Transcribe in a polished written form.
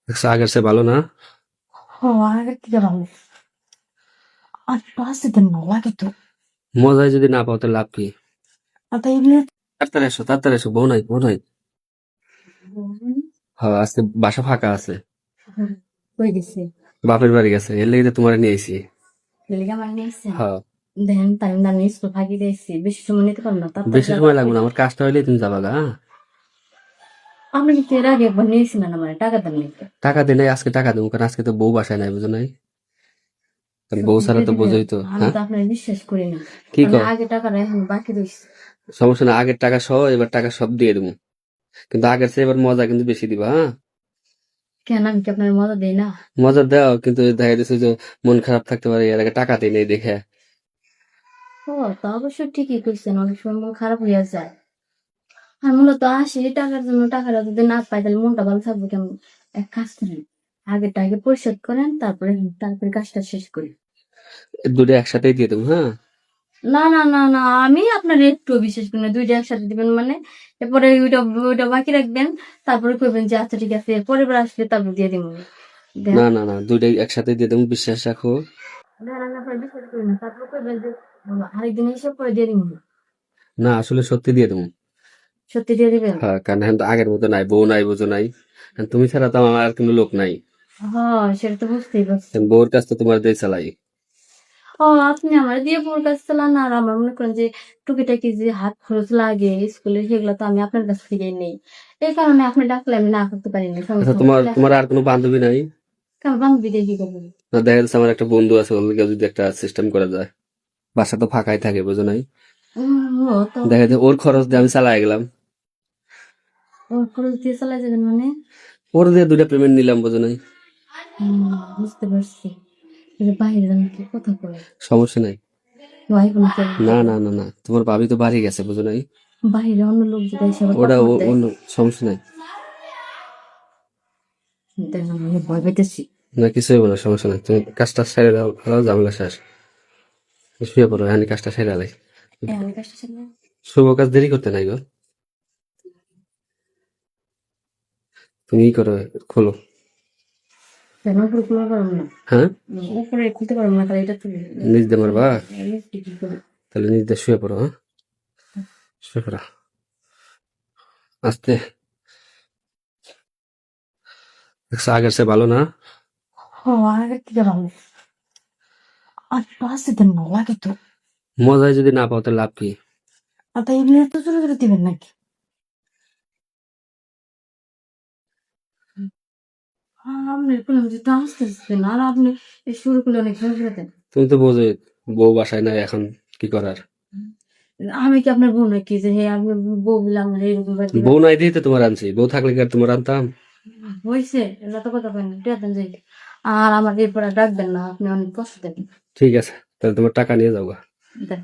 দেখছো আগের চেয়ে ভালো না? আগের থেকে ভালো। আর একটু আসতে দেন না, লাগে তো। মজায় যদি না পাও তাহলে লাভ কি? আর তাই এমনি তাড়াতাড়ি এসো, বউ নাই বউ নাই। হ্যাঁ, আজকে বাসা ফাঁকা আছে। হয়ে গেছে। বাপের বাড়ি গেছে, এর লেগে তো তোমার নিয়ে আইছি। লেগে আমার নিয়ে এসছেন। হ্যাঁ, দেখেন টাইম না, আমি স্কুল ফাঁকি দিয়েছি, বেশি সময় নিতে পারবো না, তাড়াতাড়ি বেশি যাবো। সময় লাগবে না, আমার কাজটা হইলে তুমি যাবা গা, হ্যাঁ? আপনি কিন্তু এর আগে একবার নিয়েছিলেন আমার টাকা দেন নাকি? টাকা দিই নাই, আজকে টাকা দেবো, কারণ আজকে তো বউ বাসায় নাই, বুঝো নাই? কারণ বউ সত্যি ছাড়া দিয়ে তো দিবেন? বোঝোই তো, আমি হ্যাঁ? তো আপনার বিশ্বাস করি না। কি আমি কর, আগে টাকাটা এখন বাকি রয়েছে। সমস্যা না, আগের টাকা সহ এবার টাকা সব দিয়ে দেবো, কিন্তু আগের চেয়ে এবার মজা কিন্তু বেশি দিবা, হ্যাঁ? কেন, আমি কি আপনার মজা দেই না? মজা দাও, কিন্তু দেখা যাচ্ছে যে মন খারাপ থাকতে পারে, এর আগে টাকা দিই নাই দেখে। ও, তা অবশ্য ঠিকই কইছেন, অনেক সময় মন খারাপ হইয়া যায়। আর মূলত আসি টাকার জন্য, টাকাটা যদি না পাই তাহলে মনটা ভালো থাকবে কেমন? এক কাজ করেন, আগেরটা আগে পরিশোধ করেন, তারপরে তারপরে কাজটা শেষ করি। দুটো একসাথেই দিয়ে দেবো, হ্যাঁ? না না না না, আমি আপনার একটু বিশেষ করি না, দুইটা একসাথে দিবেন মানে? এরপরে ওইটা ওইটা বাকি রাখবেন, তারপরে কইবেন যে আচ্ছা ঠিক আছে, পরের বার আসলে তারপর দিয়ে দিব। দেন, না না না, দুইটাই একসাথে দিয়ে দেবো, বিশ্বাস রাখো। দেন আমি আপনার বিশ্বাস করি না, তারপর কইবেন যে আরেকদিন এসে পরে দিয়ে দিব। না, আসলে সত্যি দিয়ে দেবো। সত্যি দিয়ে দিবেন? হ্যাঁ, কারণ এখন তো আগের মতো নাই, বউ নাই, বুঝো নাই। এখন তুমি ছাড়া তো আমার আর কোনো লোক নাই। হ্যাঁ, সেটা তো বুঝতেই পারছি। এখন বউর কাছ তো তোমার দিয়ে চালাই। ও, আপনি আমার দিয়ে ফোন কাজ চালান, আর আমার মনে করেন যে টুকিটাকি যে হাত খরচ লাগে স্কুলে, সেগুলো তো আমি আপনার কাছ থেকেই নেই। এই কারণে আপনি ডাকলে আমি না করতে পারি না, আচ্ছা, সমস্যা তোমার চলে তোমার আসেন। আর কোনো বান্ধবী নাই? কারণ বান্ধবী দিয়ে কি করবেন? না, দেখা যাচ্ছে আমার একটা বন্ধু আছে, ওর লগে যদি একটা সিস্টেম করা যায়। বাসা তো ফাঁকাই থাকে, বুঝো নাই? ও তো, দেখা যাচ্ছে ওর খরচ দিয়ে আমি চালাই গেলাম। ওর খরচ দিয়ে চালাই যাবেন মানে? ওর দিয়ে দুইটা পেমেন্ট নিলাম, বুঝো নাই? হুম, বুঝতে পারছি। কিন্তু বাইরে যান কি কথা কয়? সমস্যা নাই। ভাই বোন কে না দেখে? না না না, তোমার ভাবি তো বাড়ি গেছে, বুঝো নাই? বাইরে অন্য লোক যদি এসে আবার ওটা কথা দেয়? অন্য, সমস্যা নাই। দেন, আমি ভয় পেতেছি। না, কিছু হইব না, সমস্যা নাই, তুমি কাজটা সেরে দাও, ভালো ঝামেলা শেষ। শুয়ে পড়ো, আমি কাজটা সেরে আলাই। আমি কাজটা ছেড়ে শুভ কাজ দেরি করতে নাই গো, তুমি ই করো, খোলো। কেন উপরে খুলতে পারবো না? হ্যাঁ, উপরে খুলতে পারবো না, খালি এটা তুলি। নিজ দিয়ে মারবা? আমি কি করি? তাহলে নিজ দিয়ে শুয়ে পড়ো, হ্যাঁ? শুয়ে পড়ো আস্তে। দেখছো আগের চেয়ে ভালো না? আগের থেকে ভালো। আর একটু আসতে দেন না, লাগে তো। মজায় যদি না পাও তাহলে লাভ কি? আর তাই এমনি এত জোরে জোরে দিবেন নাকি? আপনি কোনো যেটা আসতে আসতেন, আর আপনি এই শুরু করলে অনেক ভেঙে ফেলতেন। তুমি তো বোঝোই, বউ বাসায় নাই এখন, কি করার। আমি কি আপনার বোন নাকি যে হ্যাঁ আপনি বউ বলে আমার এরকম করে দিবেন? বউ নাই দিয়ে তো তোমার আনছি, বউ থাকলে কি আর তোমার আনতাম? হয়েছে, যত কথা কেন দেন যাই। আর আমার এরপর আর ডাকবেন না, আপনি অনেক কষ্ট দেন। ঠিক আছে, তাহলে তোমার টাকা নিয়ে যাও গা। দেন।